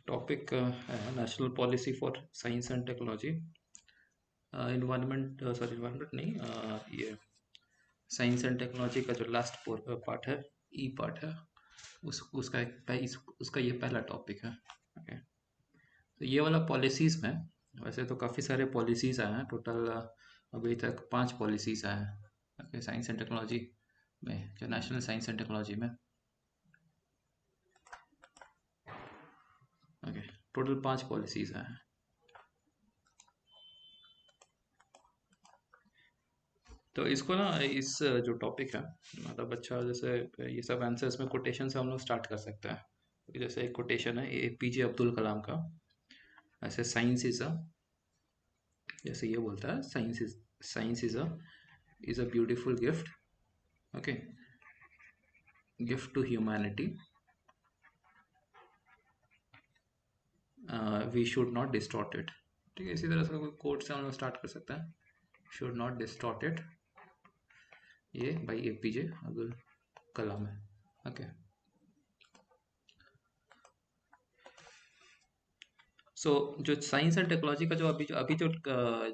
Topic है national policy for science and technology. Environment नहीं, ये साइंस एंड टेक्नोलॉजी का जो लास्ट पार्ट है, ई पार्ट है, उसका ये पहला टॉपिक है। ओके, तो ये वाला पॉलिसीज़ में वैसे तो काफ़ी सारे पॉलिसीज़ आए हैं टोटल। अभी तक 5 पॉलिसीज़ आए हैं। ओके, साइंस एंड टेक्नोलॉजी में, जो नेशनल साइंस एंड टेक्नोलॉजी में। ओके, टोटल 5 पॉलिसीज़ आए हैं। तो इसको ना, इस जो टॉपिक है, मतलब अच्छा, जैसे ये सब आंसर्स में कोटेशन से हम लोग स्टार्ट कर सकते हैं। तो जैसे एक कोटेशन है एपीजे अब्दुल कलाम का, ऐसे साइंस इज अ, जैसे ये बोलता है, science is a beautiful gift. Okay, gift to humanity, we should not distort it. ठीक है, इसी तरह से कोई कोट से हम लोग स्टार्ट कर सकते हैं, शुड नॉट डिस्टॉर्ट इट। ये भाई एपीजे अब्दुल कलाम है। ओके, सो जो साइंस एंड टेक्नोलॉजी का जो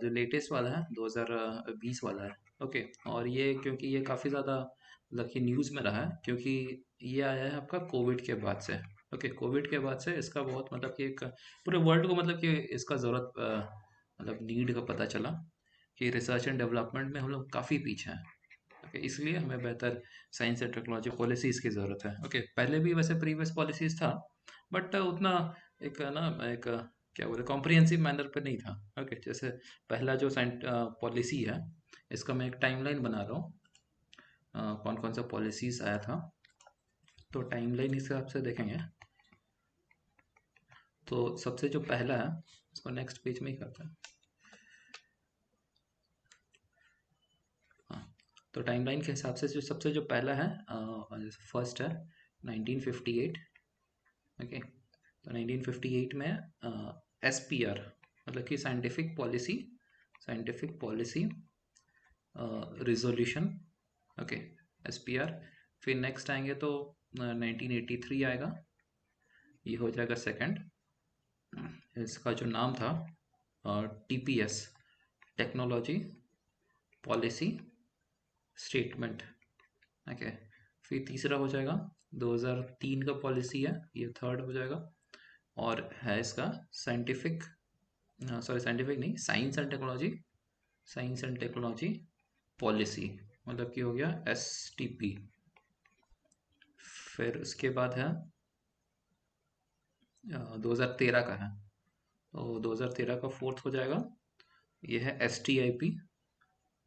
लेटेस्ट वाला है 2020 वाला है। ओके, और ये क्योंकि ये काफ़ी ज़्यादा मतलब कि न्यूज़ में रहा है, क्योंकि ये आया है आपका कोविड के बाद से। ओके, कोविड के बाद से इसका बहुत मतलब कि एक पूरे वर्ल्ड को मतलब कि इसका ज़रूरत मतलब नीड का पता चला कि रिसर्च एंड डेवलपमेंट में हम लोग काफ़ी पीछे हैं। ओके, इसलिए हमें बेहतर साइंस एंड टेक्नोलॉजी पॉलिसीज़ की ज़रूरत है। ओके, पहले भी वैसे प्रीवियस पॉलिसीज़ था, बट उतना एक ना एक क्या बोले कॉम्प्रिहेंसिव मैनर पे नहीं था। ओके, जैसे पहला जो साइंट पॉलिसी है, इसका मैं एक टाइमलाइन बना रहा हूँ, कौन कौन सा पॉलिसीज़ आया था। तो टाइमलाइन इस हिसाब से देखेंगे, तो सबसे जो पहला है, इसको नेक्स्ट पेज में ही करते हैं। हाँ, तो टाइमलाइन के हिसाब से जो सबसे जो पहला है, फर्स्ट है 1958। ओके, तो 1958 में एसपीआर मतलब कि scientific policy resolution. Okay, SPR. फिर नेक्स्ट आएंगे तो 1983 आएगा, ये हो जाएगा सेकंड। इसका जो नाम था TPS, technology policy statement. Okay, फिर तीसरा हो जाएगा 2003 का पॉलिसी है, ये थर्ड हो जाएगा। और है इसका साइंटिफिक नहीं, साइंस एंड टेक्नोलॉजी पॉलिसी, मतलब कि हो गया एसटीपी। फिर उसके बाद है 2013 का है, तो 2013 का फोर्थ हो जाएगा, ये है एसटीआईपी।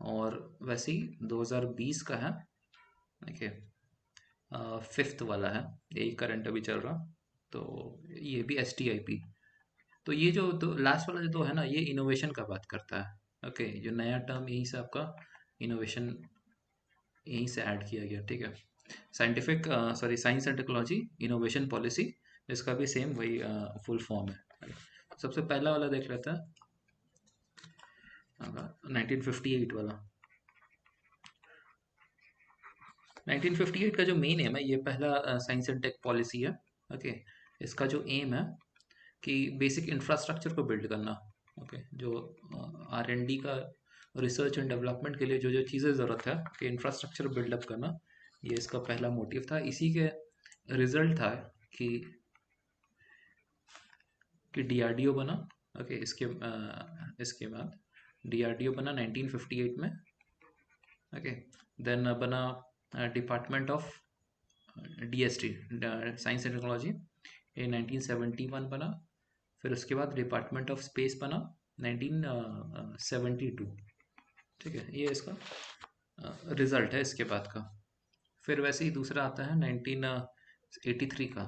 और वैसे ही 2020 का है, देखिए फिफ्थ वाला है, यही करंट अभी चल रहा, तो ये भी एसटीआईपी। तो ये जो दो लास्ट वाला जो दो है ना, ये इनोवेशन का बात करता है। ओके, जो नया टर्म यहीं से आपका इनोवेशन यहीं से ऐड किया गया। ठीक है, science and technology innovation policy, इसका भी सेम वही फुल फॉर्म है। सबसे पहला वाला देख लेते हैं, 1958 वाला। 1958 का जो मेन एम है, ये पहला साइंस एंड टेक पॉलिसी है। ओके, इसका जो एम है कि बेसिक इंफ्रास्ट्रक्चर को बिल्ड करना। ओके, जो आर एंड डी का, रिसर्च एंड डेवलपमेंट के लिए जो जो चीज़ें ज़रूरत है कि इंफ्रास्ट्रक्चर बिल्डअप करना, ये इसका पहला मोटिव था। इसी के रिजल्ट था कि डीआरडीओ बना। ओके, इसके बाद डीआरडीओ बना 1958 में। ओके, देन बना department of DST, science and technology, ये 1971 बना। फिर उसके बाद डिपार्टमेंट ऑफ स्पेस बना 1972। ठीक है, ये इसका रिजल्ट है इसके बाद का। फिर वैसे ही दूसरा आता है 1983 का।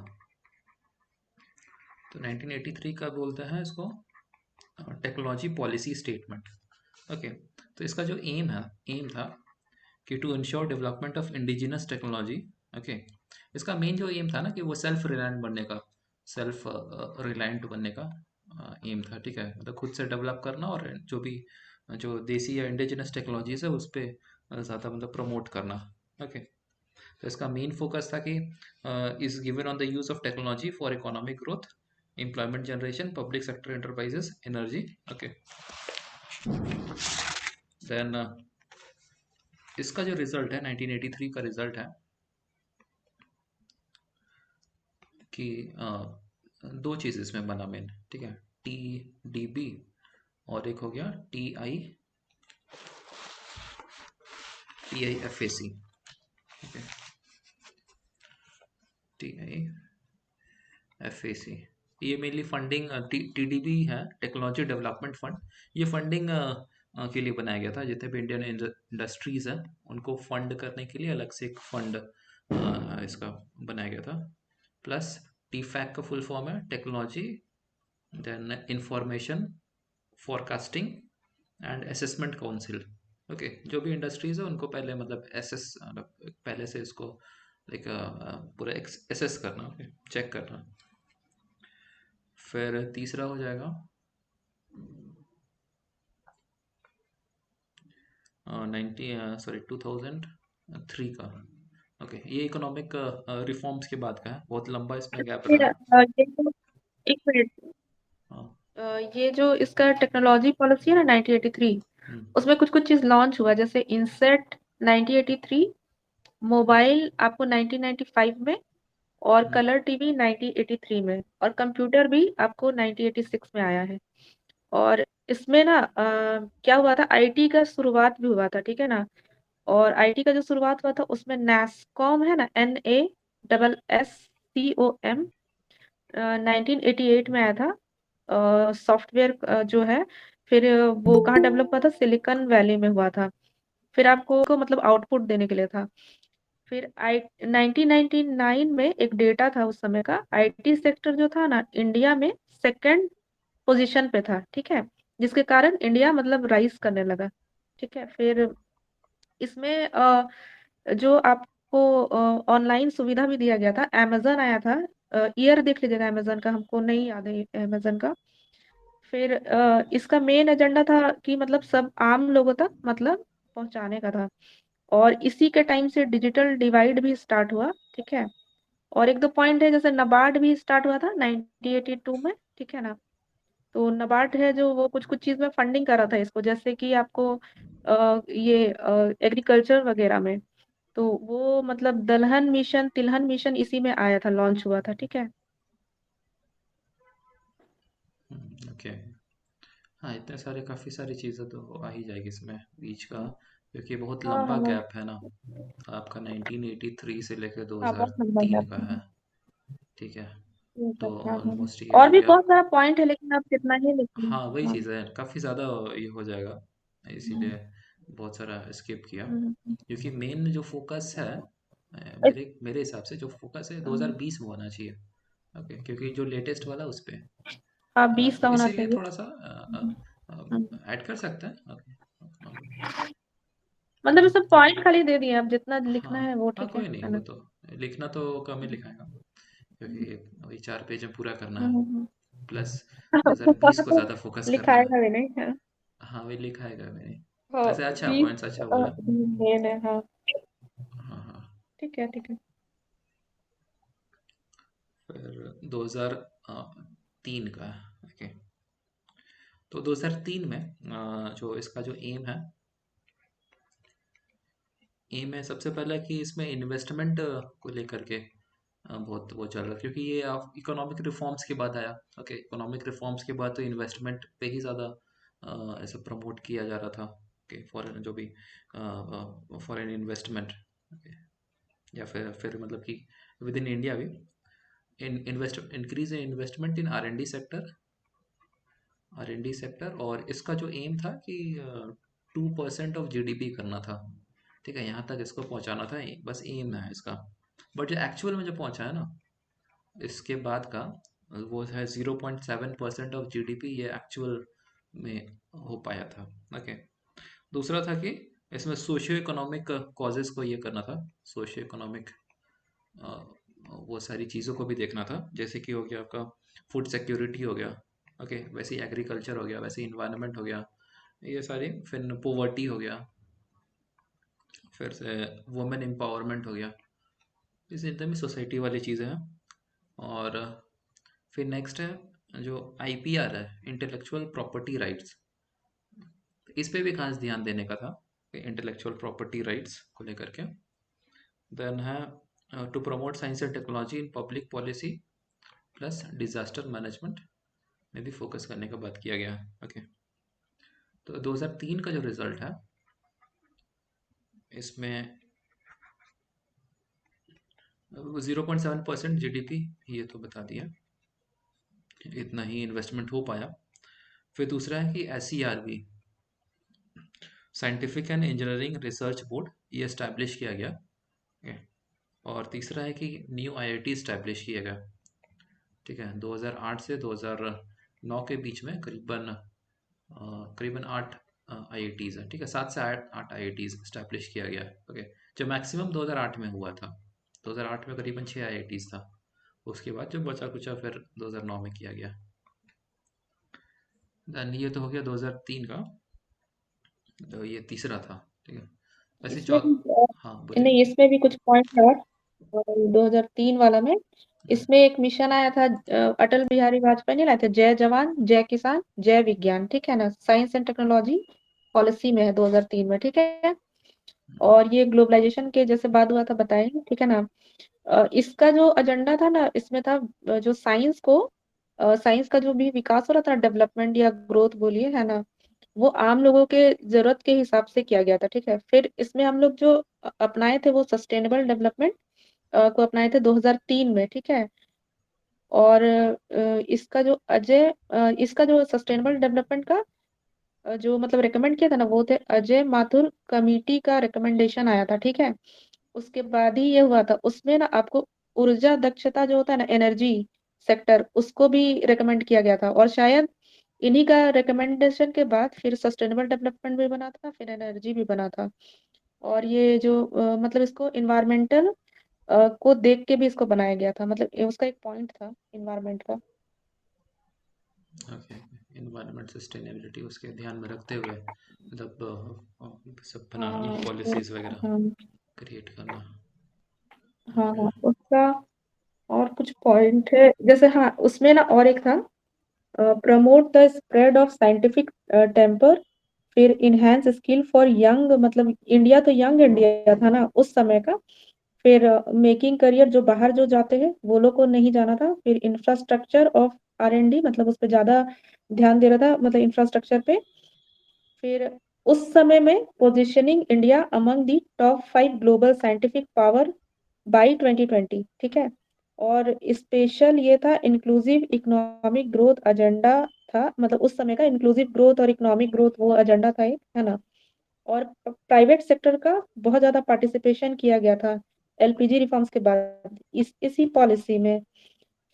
तो 1983 का बोलते हैं इसको टेक्नोलॉजी पॉलिसी स्टेटमेंट। ओके, तो इसका जो एम था कि to ensure development of indigenous technology. Okay, इसका मेन जो एम था ना, कि वो सेल्फ रिलायंट बनने का एम था। ठीक है, मतलब खुद से डेवलप करना, और जो भी जो देसी या इंडिजिनस टेक्नोलॉजीज है उस पर ज़्यादा मतलब प्रमोट करना। ओके, तो इसका मेन फोकस था कि is given on the use of technology for economic growth, employment generation, public sector enterprises, energy. Okay, then इसका जो रिजल्ट है 1983 का रिजल्ट है कि दो चीज़ इसमें बना मेन, ठीक है, टी डी बी और एक हो गया T I F A C. Okay, T I F A C, ये mainly funding, T D B है टेक्नोलॉजी डेवलपमेंट फंड। ये फंडिंग के लिए बनाया गया था, जितने भी इंडियन इंडस्ट्रीज हैं उनको फंड करने के लिए अलग से एक फंड इसका बनाया गया था। प्लस टी फैक का फुल फॉर्म है technology then information forecasting and assessment council. Okay, जो भी इंडस्ट्रीज है उनको पहले मतलब पहले से इसको लाइक पूरा एसेस करना, ओके, चेक करना। फिर तीसरा हो जाएगा 2003 का। ओके, ये इकोनॉमिक रिफॉर्म्स के बाद का है, बहुत लंबा इसमें गैप फिर रहा है। ये जो एक मिनट, हाँ। ये जो इसका टेक्नोलॉजी पॉलिसी है ना 1983, हम्म। उसमें कुछ कुछ चीज लॉन्च हुआ, जैसे इंसेट 1983, मोबाइल आपको 1995 में, और हम्म। कलर टीवी 1983 में, और कंप्यूटर भी आपको 1986 में आया है। और इसमें ना क्या हुआ था, आईटी का शुरुआत भी हुआ था, ठीक है ना। और आईटी का जो शुरुआत हुआ था उसमें नैसकॉम है ना, NASSCOM, 1988 में आया था। सॉफ्टवेयर जो है, फिर वो कहाँ डेवलप हुआ था, सिलिकॉन वैली में हुआ था। फिर आपको को मतलब आउटपुट देने के लिए था। फिर आई 1999 में एक डेटा था उस समय का, आईटी सेक्टर जो था ना इंडिया में सेकंड पोजीशन पे था, ठीक है, जिसके कारण इंडिया मतलब राइज करने लगा। ठीक है, फिर इसमें जो आपको ऑनलाइन सुविधा भी दिया गया था, अमेजन आया था। ईयर देख लीजिएगा अमेजन का, हमको नहीं याद है अमेजन का। फिर इसका मेन एजेंडा था कि मतलब सब आम लोगों तक मतलब पहुंचाने का था। और इसी के टाइम से डिजिटल डिवाइड भी स्टार्ट हुआ, ठीक है। और एक दो पॉइंट है, जैसे नबार्ड भी स्टार्ट हुआ था 1982 में, ठीक है ना। तो नबार्ड है जो, वो कुछ कुछ चीज में फंडिंग कर रहा था इसको, जैसे कि आपको ये एग्रीकल्चर वगैरह में। तो वो मतलब दलहन मिशन, तिलहन मिशन इसी में आया था, लॉन्च हुआ था, ठीक है। ओके, हाँ, इतने सारे काफ़ी सारी चीज़ें तो आ ही जाएगी इसमें बीच का, क्योंकि बहुत हाँ लंबा हाँ गैप है ना। आपका 1983 से लेकर हाँ, बहुत लंबा 2003 का गैप है, ठीक है। है। तो हाँ हाँ। ऑलमोस्ट ये और हो भी गया। बहुत सारा पॉइंट है, लेकिन आप कितना ही लिखिए। हाँ, वही हाँ। चीज़ है, काफ़ी ज़्यादा ये हो जाएगा, हम्म, इसीलिए बहुत सारा स्किप किया। हम्म, क्योंकि मेन जो फोकस है, इस- मेरे मेरे हिसाब से जो फोकस है हम्म, 2020 में होना चाहिए। ओके, क्योंकि जो लेटेस्ट वाला उस पे, हाँ 20 का तो होना इसीलिए चाहिए। थोड़ा सा हम्म, हम्म। ऐड कर सकते हैं। ओके, मतलब ये सब पॉइंट खाली दे दिए, अब जितना हाँ लिखना है वो हाँ, ठीक कोई नहीं, है वो ना। तो लिखना तो कम ही लिखाएगा, हम्म, क्योंकि वही 4 पेज में पूरा करना है। हम्म, प्लस 2020 को ज़्यादा फोकस करना है। लिखाएगा भी नहीं है। हाँ, वही लिखाएगा मैंने। हाँ वैसे अच्छा, 20 पॉइंट्स अच्छा बोला। मेन है, हाँ। हाँ हाँ। ठीक है, ठीक है। फिर 2003 का, ओके, तो 2003 में जो इसका जो एम है सबसे पहला कि इसमें इन्वेस्टमेंट को लेकर के बहुत वो चल रहा है, क्योंकि ये इकोनॉमिक रिफॉर्म्स के बाद आया। ओके, इकोनॉमिक रिफॉर्म्स के बाद तो इन्वेस्टमेंट पे ही ज़्यादा ऐसे प्रमोट किया जा रहा था। ओके, फॉरेन जो भी फॉरेन इन्वेस्टमेंट, ओके, या फिर मतलब कि विद इन इंडिया भी increase in investment in R N D sector. और इसका जो एम था कि 2% ऑफ जीडीपी करना था, ठीक है, यहाँ तक इसको पहुँचाना था, बस एम है इसका। बट जो एक्चुअल में जो पहुँचा है ना इसके बाद का, वो है 0.7% ऑफ जीडीपी, ये एक्चुअल में हो पाया था। ओके, दूसरा था कि इसमें सोशियो इकोनॉमिक कॉजेज़ को ये करना था, सोशियो इकोनॉमिक वो सारी चीज़ों को भी देखना था, जैसे कि हो गया आपका फूड सिक्योरिटी हो गया, ओके, वैसे ही एग्रीकल्चर हो गया, वैसे ही इन्वायरमेंट हो गया, ये सारी, फिर पोवर्टी हो गया, फिर से वुमेन एम्पावरमेंट हो गया, इस एकदम ही सोसाइटी वाली चीज़ें हैं। और फिर नेक्स्ट है जो आईपीआर है, इंटेलेक्चुअल प्रॉपर्टी राइट्स। इस पे भी खास ध्यान देने का था, इंटेलेक्चुअल प्रॉपर्टी राइट्स को लेकर के। देन है to promote science and technology in public policy plus disaster management में भी फोकस करने का बात किया गया है। ओके, तो 2003 का जो रिजल्ट है इसमें 0.7% जीडीपी, ये तो बता दिया, इतना ही इन्वेस्टमेंट हो पाया। फिर दूसरा है कि S C R B, scientific and engineering research board, ये इस्टेब्लिश किया गया। Okay, और तीसरा है कि न्यू आईआईटी इस्टेब्लिश किया गया। ठीक है, 2008 से 2009 के बीच में करीबन 8 आईआईटीज़ हैं। ठीक है, 7 से 8 आईआईटीज़ इस्टेब्लिश किया गया है। ओके, जो मैक्सिमम 2008 में हुआ था, 2008 में करीबन 6 आईआईटीज़ था। उसके बाद जो बचा कुचा फिर 2009 में किया गया। देन ये तो हो गया 2003 का, तो ये तीसरा था। ठीक है, वैसे इसमें भी हाँ बोलिए। नहीं, इसमें भी कुछ पॉइंट है और 2003 वाला में इसमें एक मिशन आया था, अटल बिहारी वाजपेयी ने लाए थे, जय जवान जय किसान जय विज्ञान, ठीक है ना, साइंस एंड टेक्नोलॉजी पॉलिसी में है 2003 में, ठीक है। और ये ग्लोबलाइजेशन के जैसे बाद हुआ था बताएंगे, ठीक है ना। इसका जो एजेंडा था ना, इसमें था जो साइंस को, साइंस का जो भी विकास हो रहा था, डेवलपमेंट या ग्रोथ बोलिए, है ना, वो आम लोगों के जरूरत के हिसाब से किया गया था, ठीक है। फिर इसमें हम लोग जो अपनाए थे वो सस्टेनेबल डेवलपमेंट को अपनाए थे 2003 में, ठीक है। और इसका जो सस्टेनेबल डेवलपमेंट का जो मतलब रिकमेंड किया था ना, वो थे अजय माथुर कमेटी का रिकमेंडेशन आया था, ठीक है। उसके बाद ही ये हुआ था, उसमें ना आपको ऊर्जा दक्षता जो होता है ना, एनर्जी सेक्टर, उसको भी रिकमेंड किया गया था। और शायद इन्हीं का रिकमेंडेशन के बाद फिर सस्टेनेबल डेवलपमेंट भी बना था, फिर एनर्जी भी बना था। और ये जो मतलब इसको इन्वायरमेंटल को देख के भी इसको बनाया गया था, मतलब ये उसका एक पॉइंट था इन्वायरमेंट का। ओके, इन्वायरमेंट सस्टेनेबिलिटी उसके ध्यान में रखते हुए मतलब सब बनाना ना, हाँ पॉलिसीज वगैरह हाँ क्रिएट करना। हाँ ओके। हाँ, उसका और कुछ पॉइंट है जैसे, हाँ उसमें ना और एक था, promote the spread of scientific temper, फिर इनहेंस स्किल फॉर यंग, मतलब इंडिया तो यंग इंडिया था ना उस समय का। फिर मेकिंग करियर, जो बाहर जो जाते हैं वो लोग को नहीं जाना था। फिर इंफ्रास्ट्रक्चर ऑफ R&D, मतलब उस पर ज्यादा ध्यान दे रहा था, मतलब इंफ्रास्ट्रक्चर पे। फिर उस समय में positioning India among the top 5 global scientific power by 2020, ठीक है। और स्पेशल ये था इंक्लूसिव इकोनॉमिक ग्रोथ एजेंडा था, मतलब उस समय का इंक्लूसिव ग्रोथ और इकोनॉमिक ग्रोथ वो एजेंडा था एक, है ना। और प्राइवेट सेक्टर का बहुत ज्यादा पार्टिसिपेशन किया गया था LPG रिफॉर्म्स के बाद इसी पॉलिसी में।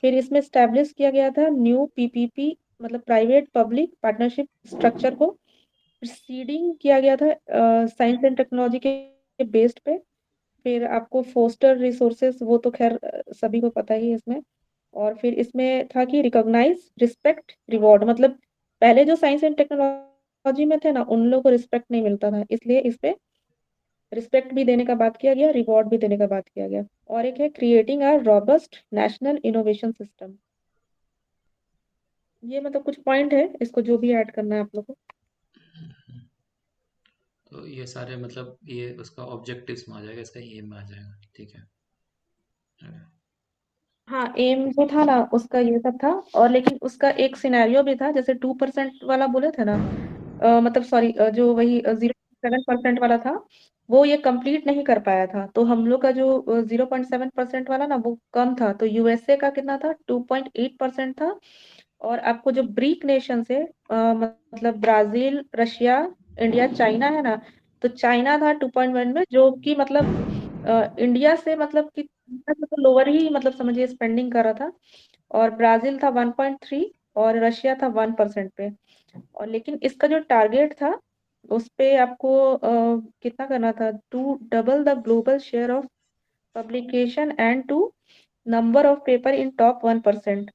फिर इसमें स्टैब्लिश किया गया था न्यू PPP, मतलब प्राइवेट पब्लिक पार्टनरशिप स्ट्रक्चर को सीडिंग किया गया था साइंस एंड टेक्नोलॉजी के बेस्ड पे। फिर आपको फोस्टर रिसोर्सेस, वो तो खैर सभी को पता ही है इसमें। और फिर इसमें था कि रिकॉग्नाइज रिस्पेक्ट रिवॉर्ड, मतलब पहले जो साइंस एंड टेक्नोलॉजी में थे ना, उन लोगों को रिस्पेक्ट नहीं मिलता था, इसलिए इस पे रिस्पेक्ट भी देने का बात किया गया, रिवॉर्ड भी देने का बात किया गया। और एक है creating a robust national innovation system. ये मतलब कुछ पॉइंट है, इसको जो भी ऐड करना है आप लोगों को। तो ये सारे मतलब ये उसका ऑब्जेक्टिव्स में आ जाएगा, इसका एम में आ जाएगा। ठीक है। हाँ, एम जो था ना उसका ये सब था। और लेकिन उसका एक सिनेरियो भी था, जैसे 2% वाला बोले थे ना, मतलब सॉरी, जो वही 0.7% वाला था, वो ये कंप्लीट नहीं कर पाया था। तो हम लोग का जो 0.7% वाला ना वो कम था, तो USA का कितना था, 2.8% था। और आपको जो ब्रिक नेशन है, मतलब ब्राजील, रशिया, इंडिया, चाइना है ना, तो चाइना था 2.1 में, जो कि मतलब इंडिया से मतलब कि इंडिया से तो लोअर ही, मतलब समझिए स्पेंडिंग कर रहा था। और ब्राजील था 1.3 और रशिया था 1% पे। और लेकिन इसका जो टारगेट था उस पे आपको कितना करना था, to double the global share of publication and to number of paper in top 1%।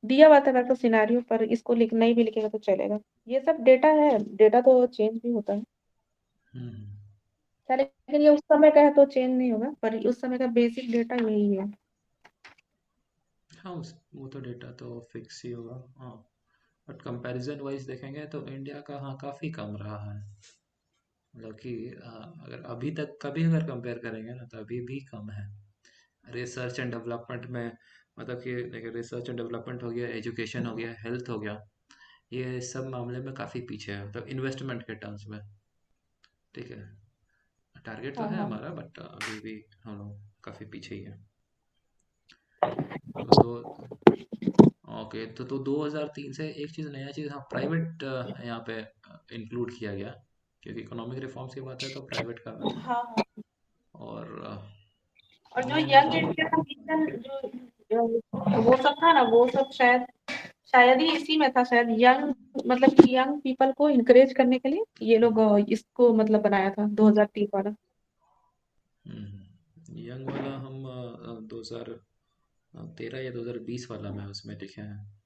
दिया हुआ था वैसे सिनारियो, पर इसको लिखना ही भी लिखेगा तो चलेगा। ये सब डेटा है, डेटा तो चेंज भी होता है। हम्म। अच्छा, लेकिन ये उस समय का है तो चेंज नहीं होगा, पर उस समय का बेसिक डेटा यही है। हाँ वो तो डेटा तो फिक्स ही होगा। हाँ, बट कंपैरिजन वाइज देखेंगे तो इंडिया का हाँ काफ़ी कम रहा है। मतलब कि अगर अभी तक कभी अगर कंपेयर करेंगे ना तो अभी भी कम है रिसर्च एंड डेवलपमेंट में। मतलब कि देखिए, रिसर्च एंड डेवलपमेंट हो गया, एजुकेशन हो गया, हेल्थ हो गया, ये सब मामले में काफ़ी पीछे है, मतलब इन्वेस्टमेंट के टर्म्स में। ठीक है, टारगेट तो हाँ है हाँ। हमारा, बट अभी भी हम लोग काफ़ी पीछे ही है। तो दो ओके, तो 2003 से एक चीज़, नया चीज़, हाँ प्राइवेट यहाँ पे इंक्लूड किया गया, क्योंकि इकोनॉमिक रिफॉर्म्स की बात है तो प्राइवेट का हाँ, और और जो मेन यंग जो इंडिया का मिशन वो सब था ना, वो सब शायद शायद ही इसी में था शायद, यंग मतलब कि यंग पीपल को इनकरेज करने के लिए ये लोग इसको मतलब बनाया था 2003 वाला। यंग वाला हम 2013 या 2020 वाला में उसमें लिखे हैं,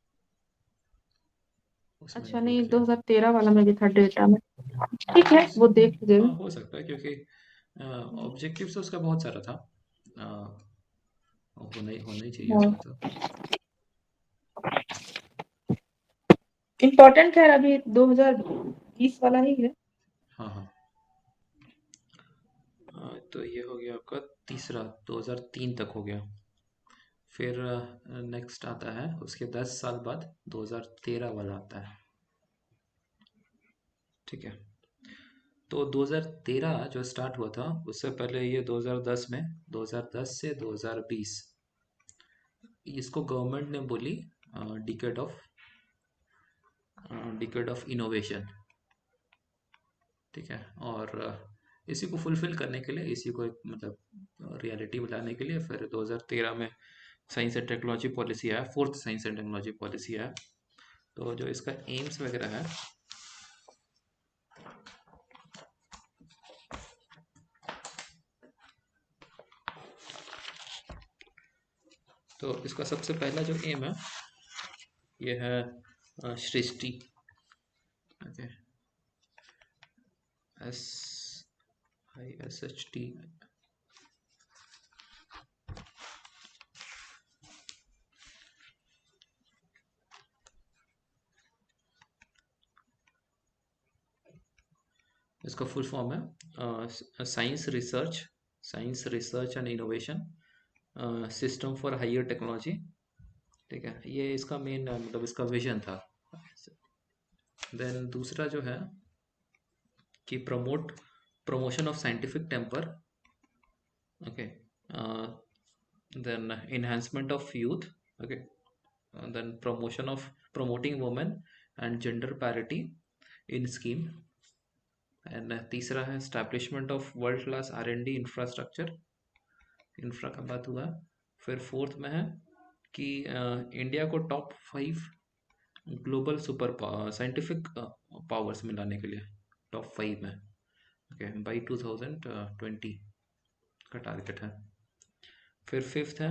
उसमें अच्छा, इंक्लूड नहीं किया। 2013 वाला में भी था डेटा में। ठीक है, वो देख लीजिएगा। हाँ हो सकता है, क्योंकि ऑब्जेक्टिव तो उसका बहुत सारा था। होना ही चाहिए हाँ, उसमें तो। इम्पोर्टेंट है, अभी 2020 वाला ही है। हाँ हाँ। तो ये हो गया आपका तीसरा, 2003 तक हो गया। फिर नेक्स्ट आता है उसके 10 साल बाद, 2013 वाला आता है। ठीक है, तो 2013 जो स्टार्ट हुआ था, उससे पहले ये 2010 में, 2010 से 2020, इसको गवर्नमेंट ने बोली डिकेड ऑफ इनोवेशन। ठीक है, और इसी को फुलफिल करने के लिए, इसी को एक मतलब रियलिटी में लाने के लिए, फिर 2013 में साइंस एंड टेक्नोलॉजी पॉलिसी आया, fourth science and technology policy आया। तो जो इसका एम्स वगैरह है, तो इसका सबसे पहला जो एम है, ये है सृष्टि। Okay, S SHT। इसका फुल फॉर्म है science research and innovation system for higher technology. ठीक है, ये इसका मेन मतलब इसका विजन था। देन दूसरा जो है कि promotion of scientific temper. Okay, then enhancement of youth. Okay, then promoting women and gender parity in scheme, and तीसरा है establishment of world class R&D infrastructure. Infra का बात हुआ। फिर फोर्थ में है कि इंडिया को top 5 global super scientific powers में लाने के लिए, टॉप 5 में। ओके, बाई 2020 का टारगेट है। फिर फिफ्थ है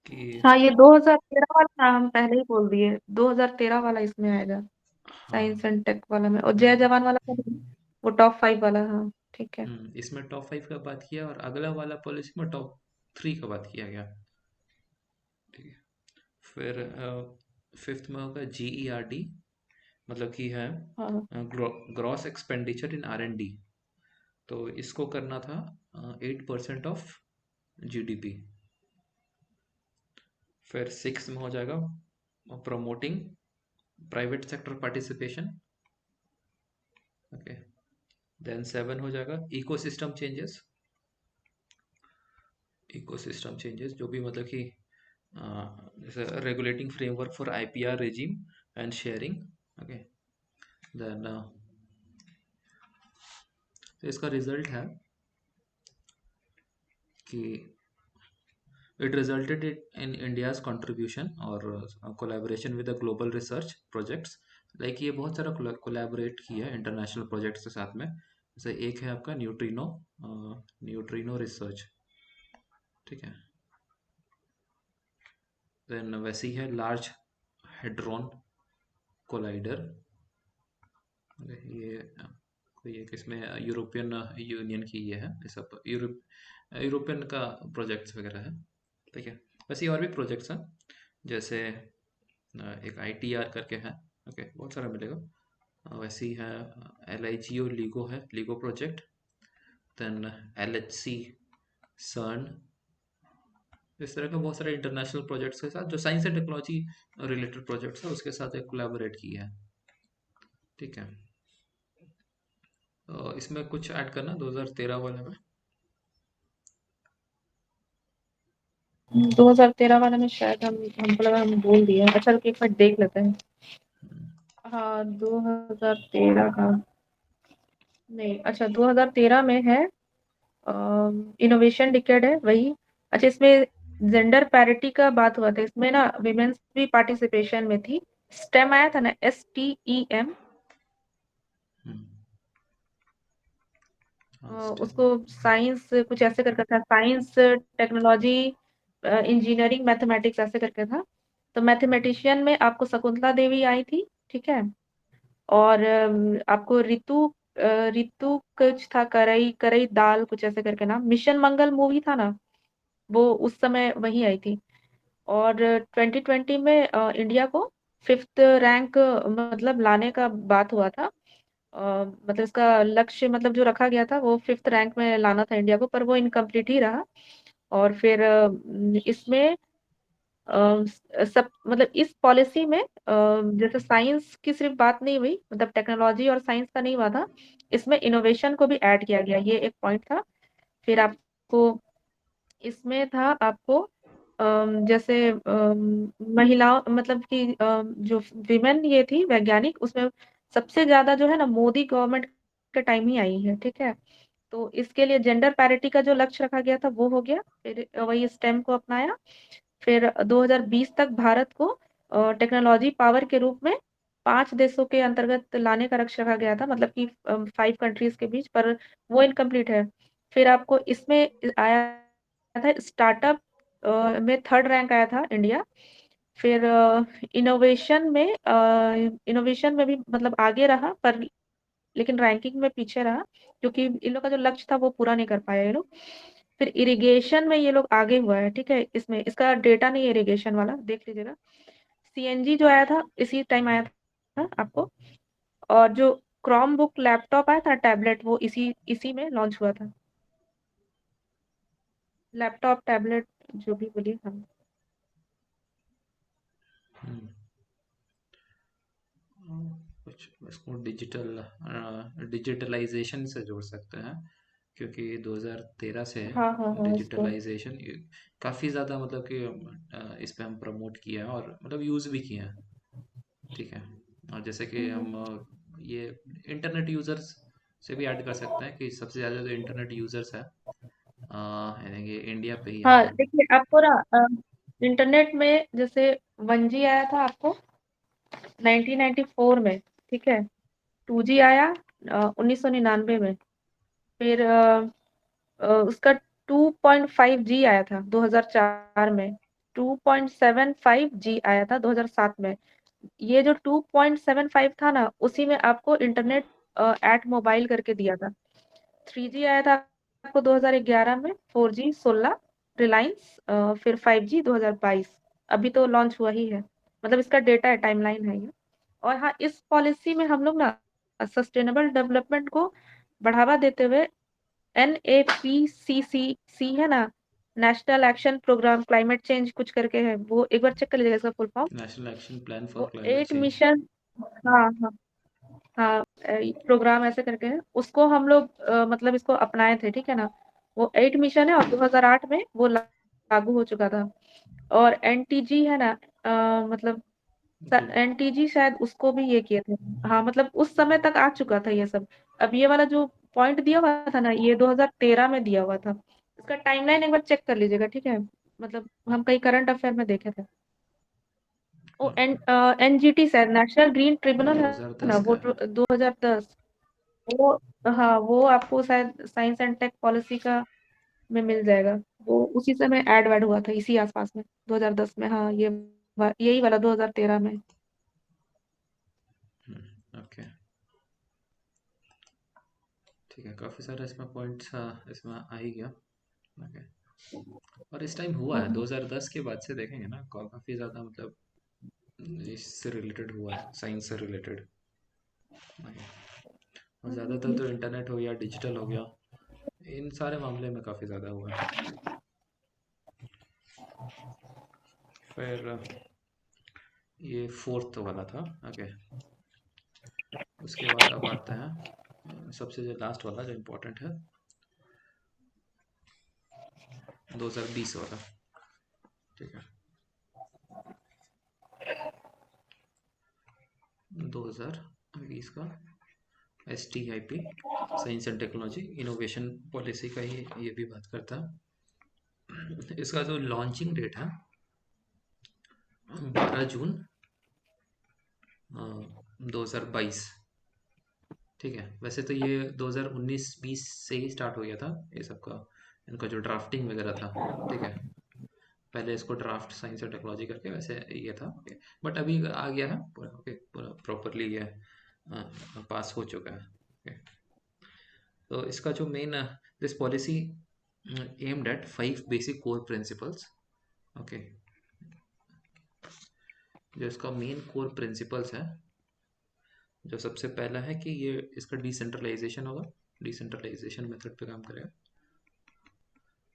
कि हाँ, ये 2013 वाला हम पहले ही बोल दिए, 2013 वाला इसमें आएगा, हाँ, साइंस एंड टेक वाला में, और जय जवान वाला का नहीं, वो टॉप 5 वाला। हाँ, ठीक है। इसमें टॉप 5 का बात किया, और अगला वाला पॉलिसी में टॉप 3 का बात किया गया। ठीक है, फिर फिफ्थ में होगा GERD, मतलब कि है हाँ ग्रॉस एक्सपेंडिचर इन R&D। तो इसको करना था 8% ऑफ GDP। फिर सिक्स में हो जाएगा promoting private sector participation. Okay, then 7 हो जाएगा इकोसिस्टम चेंजेस, जो भी मतलब कि जैसे regulating framework for IPR regime and sharing. Okay, then तो इसका रिजल्ट है कि it resulted in India's contribution और collaboration with the global research projects। Like ये बहुत सारा कोलैबोरेट किया है इंटरनेशनल प्रोजेक्ट्स के साथ में। जैसे एक है आपका न्यूट्रिनो रिसर्च। ठीक है, देन वैसे ही है लार्ज हेड्रॉन कोलाइडर। ये कोई एक इसमें यूरोपियन यूनियन की ये है, ये सब यूरोपियन का प्रोजेक्ट्स वगैरह है। ठीक है, वैसे ही और भी प्रोजेक्ट्स हैं। जैसे एक ITR करके है। ओके, बहुत सारा मिलेगा। वैसे ही है, LIG और लीगो है, LIGO project. Then LHC, CERN। इस तरह के बहुत सारे इंटरनेशनल प्रोजेक्ट्स के साथ, जो science and technology related projects है, उसके साथ एक कोलैबोरेट किया है। ठीक है। इसमें कुछ ऐड करना 2013 वाले में। 2013 वाले में शायद हमको लगा हम बोल दिए। अच्छा रुकिए एक मिनट देख लेते हैं। हाँ 2013 का नहीं, अच्छा 2013 में है, इनोवेशन डिकेड है वही। अच्छा इसमें जेंडर पैरिटी का बात हुआ था, इसमें ना विमेन्स भी पार्टिसिपेशन में थी। स्टेम आया था ना, STEM। हम्म, हाँ, स्टेम। उसको साइंस कुछ ऐसे करके था, साइंस टेक्नोलॉजी इंजीनियरिंग मैथमेटिक्स ऐसे करके था। तो मैथमेटिशियन में आपको शकुंतला देवी आई थी, ठीक है। और आपको रितु कुछ था, करई करई दाल कुछ ऐसे करके नाम। मिशन मंगल मूवी था ना, वो उस समय वही आई थी। और 2020 में इंडिया को 5th रैंक मतलब लाने का बात हुआ था। मतलब इसका लक्ष्य मतलब जो रखा गया था वो 5th रैंक में लाना था इंडिया को, पर वो इनकम्प्लीट ही रहा। और फिर इसमें सब मतलब इस पॉलिसी में जैसे साइंस की सिर्फ बात नहीं हुई, मतलब टेक्नोलॉजी और साइंस का नहीं हुआ था, इसमें इनोवेशन को भी ऐड किया गया, ये एक पॉइंट था। फिर आपको इसमें था आपको जैसे महिलाओं मतलब कि जो विमेन ये थी वैज्ञानिक, उसमें सबसे ज्यादा जो है ना मोदी गवर्नमेंट के टाइम ही आई है, ठीक है। तो इसके लिए जेंडर पैरिटी का जो लक्ष्य रखा गया था वो हो गया, फिर वही स्टेम को अपनाया। फिर 2020 तक भारत को टेक्नोलॉजी पावर के रूप में 5 देशों के अंतर्गत लाने का लक्ष्य रखा गया था, मतलब कि 5 कंट्रीज के बीच, पर वो इनकम्प्लीट है। फिर आपको इसमें आया था स्टार्टअप में 3rd रैंक आया था इंडिया। फिर इनोवेशन में भी मतलब आगे रहा, पर लेकिन रैंकिंग में पीछे रहा, क्योंकि इन लोग का जो लक्ष्य था वो पूरा नहीं कर पाया ये लोग। फिर इरिगेशन में ये लोग आगे हुआ है, ठीक है। इसमें इसका डेटा नहीं है इरिगेशन वाला, देख लीजिएगा। CNG जो आया था इसी टाइम आया था आपको। और जो क्रोम बुक लैपटॉप आया था, टैबलेट, वो इसी इसी में लॉन्च हुआ था। लैपटॉप टैबलेट जो भी बोलिए हम। हम्म, कुछ इसको डिजिटलाइजेशन से जोड़ सकते हैं, क्योंकि 2013 से हाँ हाँ हाँ इसको। डिजिटलाइजेशन काफ़ी ज़्यादा, मतलब कि इस पे हम प्रमोट किया है और मतलब यूज़ भी किया है। ठीक है। और जैसे कि हम ये इंटरनेट यूज़र्स से भी ऐड कर सकते हैं कि सबसे ज़्यादा जो इंटरनेट यूज़र्स है, यानी कि इंडिया पे ही है। हाँ देखिए आपको ना इंटरनेट में जैसे 1G आया था आपको 1994 में, ठीक है। 2G आया 1999 में। फिर उसका 2.5G आया था 2004 में। 2.75G आया था 2007 में। ये जो 2.75 था ना, उसी में आपको इंटरनेट एट मोबाइल करके दिया था। 3G आया था आपको 2011 में, 4G 16 रिलायंस, फिर 5G 2022। अभी तो लॉन्च हुआ ही है, मतलब इसका डेटा है, टाइमलाइन है ये। और हाँ इस पॉलिसी में हम लोग ना सस्टेनेबल डेवलपमेंट को बढ़ावा देते हुए NAPCC है ना, national action program climate change कुछ करके है, वो एक बार चेक कर लीजिएगा इसका full form. National action plan for वो क्लाइमेट 8 चेंज। मिशन, हाँ हाँ हाँ, प्रोग्राम ऐसे करके है, उसको हम लोग मतलब इसको अपनाए थे, ठीक है ना। वो 8 मिशन है और 2008 में वो लागू हो चुका था। और NTG है ना, मतलब जी। NTG शायद उसको भी ये किए थे। हाँ मतलब उस समय तक आ चुका था ये सब। अब ये वाला जो पॉइंट दिया हुआ था ना, ये 2013 में दिया हुआ था। इसका टाइमलाइन एक बार चेक कर लीजिएगा, ठीक है। मतलब हम कहीं करंट अफेयर में देखे थे। वो NGT शायद नेशनल ग्रीन ट्रिब्यूनल है ना, 2010 का वो है। 2010। वो हाँ वो आपको शायद साइंस एंड टेक पॉलिसी का में मिल जाएगा। वो उसी समय ऐड वैड हुआ था इसी आसपास में, 2010 में। हाँ ये यही वाला 2013 में। ओके। ठीक है, काफ़ी सारा इसमें पॉइंट्स इसमें आ ही गया। ओके। और इस टाइम हुआ है हम्म, 2010 के बाद से देखेंगे ना, काफ़ी ज़्यादा मतलब इससे रिलेटेड हुआ है, साइंस से रिलेटेड। और ज़्यादातर हम्म, तो इंटरनेट हो गया, डिजिटल हो गया, इन सारे मामले में काफ़ी ज़्यादा हुआ है। फिर ये फोर्थ वाला था। ओके, उसके बाद अब आते हैं सबसे जो लास्ट वाला जो इम्पोर्टेंट है, 2020 वाला। ठीक है, 2020 का STIP, science and technology innovation policy का ये भी बात करता है। इसका जो लॉन्चिंग डेट है 12 जून 2022। ठीक है, वैसे तो ये 2019-20 से ही स्टार्ट हो गया था ये सबका, इनका जो ड्राफ्टिंग वगैरह था। ठीक है, पहले इसको ड्राफ्ट साइंस और टेक्नोलॉजी करके वैसे ये था। ओके, बट अभी आ गया है पूरा। ओके, पूरा प्रॉपरली ये पास हो चुका है। ओके, तो इसका जो main this policy aimed at 5 basic core principles. Okay, जो इसका मेन कोर प्रिंसिपल्स है, जो सबसे पहला है कि ये इसका डिसेंट्रलाइजेशन होगा, डिसेंट्रलाइजेशन मेथड पे काम करेगा,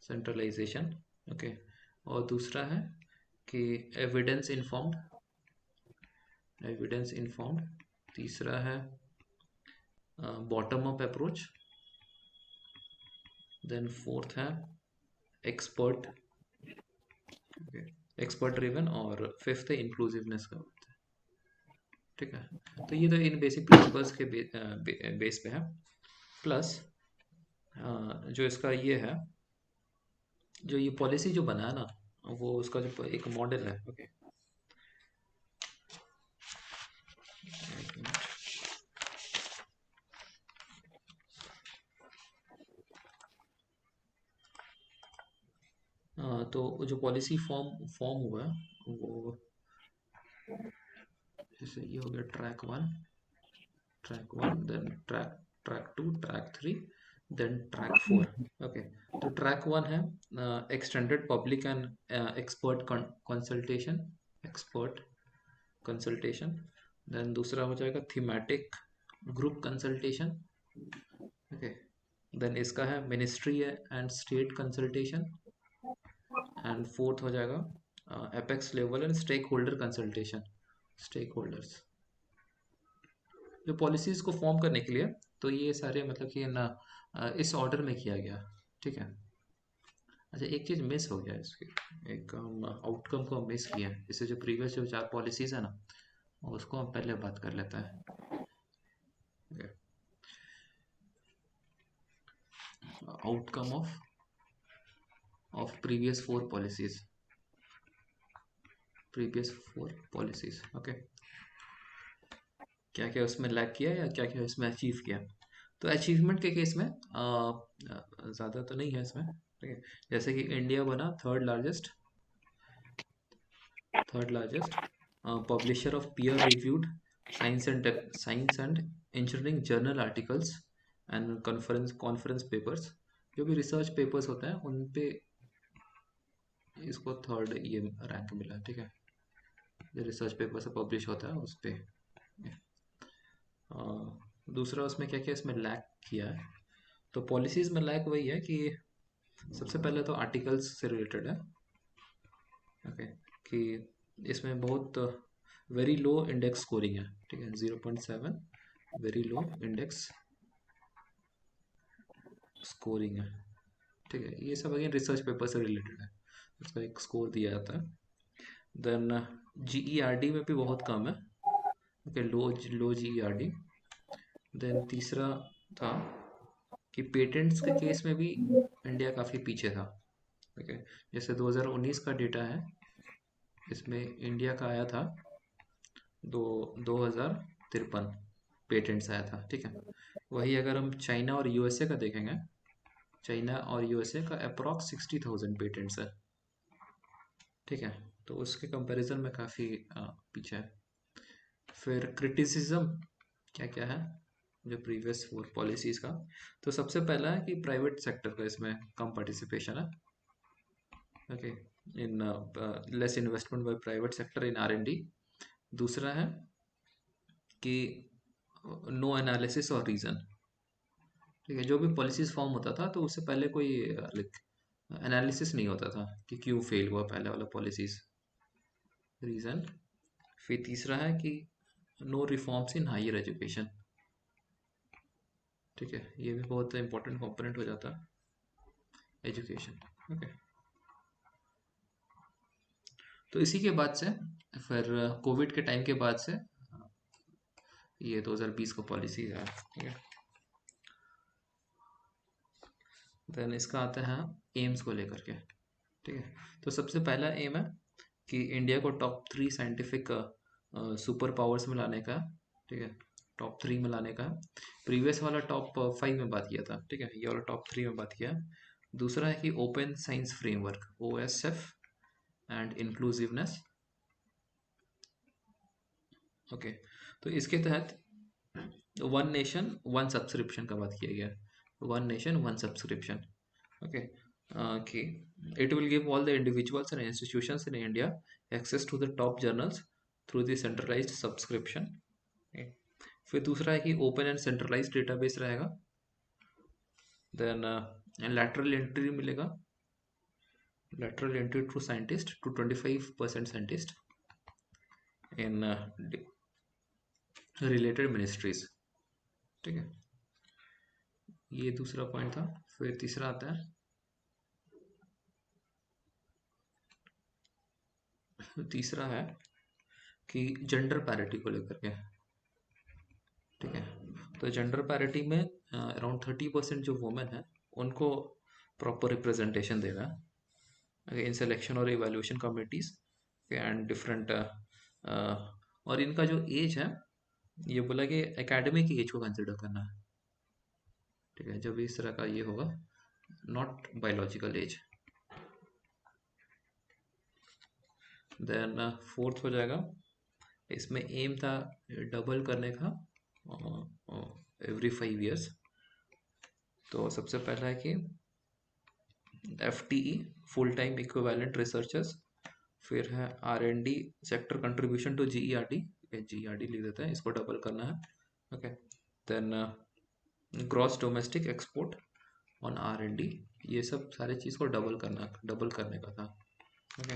सेंट्रलाइजेशन। ओके, और दूसरा है कि एविडेंस इन्फॉर्म्ड, एविडेंस इन्फॉर्म्ड। तीसरा है bottom up approach. Then fourth है एक्सपर्ट, ओके, एक्सपर्ट ड्रिवन। और फिफ्थ है इंक्लूसिवनेस का। ठीक है, तो ये तो इन बेसिक प्रिंसिपल्स के बेस पे है। प्लस जो इसका ये है, जो ये पॉलिसी जो बना है ना, वो उसका जो एक मॉडल है। ओके, एक मिनट। तो जो पॉलिसी फॉर्म फॉर्म हुआ है वो, जैसे ये हो गया track one, then track two, track three, then track four. Okay, तो ट्रैक वन है extended public and expert consultation, expert consultation. Then दूसरा हो जाएगा thematic group consultation. Okay, then इसका है ministry and state consultation. And fourth हो जाएगा apex level and stakeholder consultation, stakeholders, जो पॉलिसीज को फॉर्म करने के लिए। तो ये सारे मतलब कि ना इस ऑर्डर में किया गया। ठीक है, अच्छा एक चीज़ मिस हो गया इसके, एक हम आउटकम को मिस किया है। इससे जो प्रीवियस जो 4 पॉलिसीज है ना, उसको हम पहले बात कर लेते हैं। Outcome of previous 4 policies. Okay, क्या क्या उसमें लैक किया या क्या क्या उसमें अचीव किया। तो अचीवमेंट के केस में ज़्यादा तो नहीं है इसमें। ठीक है, जैसे कि इंडिया बना third largest publisher of peer reviewed science and engineering journal articles and conference papers. जो भी रिसर्च पेपर्स होते हैं उन पे इसको थर्ड ये रैंक मिला है। ठीक है, जो रिसर्च पेपर से पब्लिश होता है उस पे। दूसरा उसमें क्या क्या इसमें लैक किया है, तो पॉलिसीज में लैक वही है कि सबसे पहले तो आर्टिकल्स से रिलेटेड है। ओके, कि इसमें बहुत वेरी लो इंडेक्स स्कोरिंग है। ठीक है, 0.7 वेरी लो इंडेक्स स्कोरिंग है। ठीक है, ये सब अगेन रिसर्च पेपर से रिलेटेड है, उसका एक स्कोर दिया जाता है। देन GERD में भी बहुत कम है। ओके, लो लो GERD। देन तीसरा था कि पेटेंट्स के केस में भी इंडिया काफ़ी पीछे था। ओके, जैसे 2019 का डेटा है, इसमें इंडिया का आया था 2053 पेटेंट्स आया था। ठीक है, वही अगर हम चाइना और USA का देखेंगे, चाइना और USA का अप्रॉक्स 60,000 पेटेंट्स है। ठीक है, तो उसके कंपैरिजन में काफ़ी पीछे है। फिर क्रिटिसिज्म क्या क्या है जो प्रीवियस 4 पॉलिसीज़ का, तो सबसे पहला है कि प्राइवेट सेक्टर का इसमें कम पार्टिसिपेशन है। Okay, in less investment by private sector in R&D। दूसरा है कि नो एनालिसिस और रीजन। ठीक है, जो भी पॉलिसीज फॉर्म होता था तो उससे पहले कोई लाइक एनालिसिस नहीं होता था कि क्यों फेल हुआ पहले वाला पॉलिसीज, रीजन। फिर तीसरा है कि no reforms in higher education. ठीक है, ये भी बहुत इंपॉर्टेंट कंपोनेंट हो जाता है, एजुकेशन। ओके, तो इसी के बाद से फिर कोविड के टाइम के बाद से ये 2020 का पॉलिसी है। ठीक है, देन इसका आता है एम्स को लेकर के। ठीक है, तो सबसे पहला एम है कि इंडिया को टॉप 3 साइंटिफिक सुपर पावर्स में लाने का। ठीक है, टॉप 3 में लाने का। प्रीवियस वाला टॉप 5 में बात किया था, ठीक है, ये वाला टॉप 3 में बात किया। दूसरा है कि open science framework, OSF, and inclusiveness. Okay, तो इसके तहत वन नेशन वन सब्सक्रिप्शन का बात किया गया, one nation one subscription. Okay, कि it will give all the individuals and institutions in India access to the top journals through the centralized subscription। Okay. फिर दूसरा है कि ओपन एंड सेंट्रलाइज्ड डेटाबेस रहेगा। देन लैटरल एंट्री मिलेगा, lateral entry to scientist to 25% scientist in related ministries. ठीक है, ये दूसरा पॉइंट था। फिर तीसरा आता है, तीसरा है कि जेंडर पैरिटी को लेकर के। ठीक है, तो जेंडर पैरिटी में अराउंड 30% जो वुमेन है उनको प्रॉपर रिप्रेजेंटेशन देना है इन सिलेक्शन और इवैल्यूएशन कमिटीज एंड डिफरेंट। और इनका जो एज है, ये बोला कि एकेडमिक एज को कंसिडर करना है। ठीक है, जब भी इस तरह का ये होगा, not biological age. Then fourth हो जाएगा, इसमें एम था डबल करने का every 5 years। तो सबसे पहला है कि FTE, full time equivalent researchers. फिर है R&D sector contribution to GERD, GERD लिख देते हैं, इसको डबल करना है। Okay, then gross domestic export on R&D, ये सब सारे चीज़ को डबल करने का था। ओके,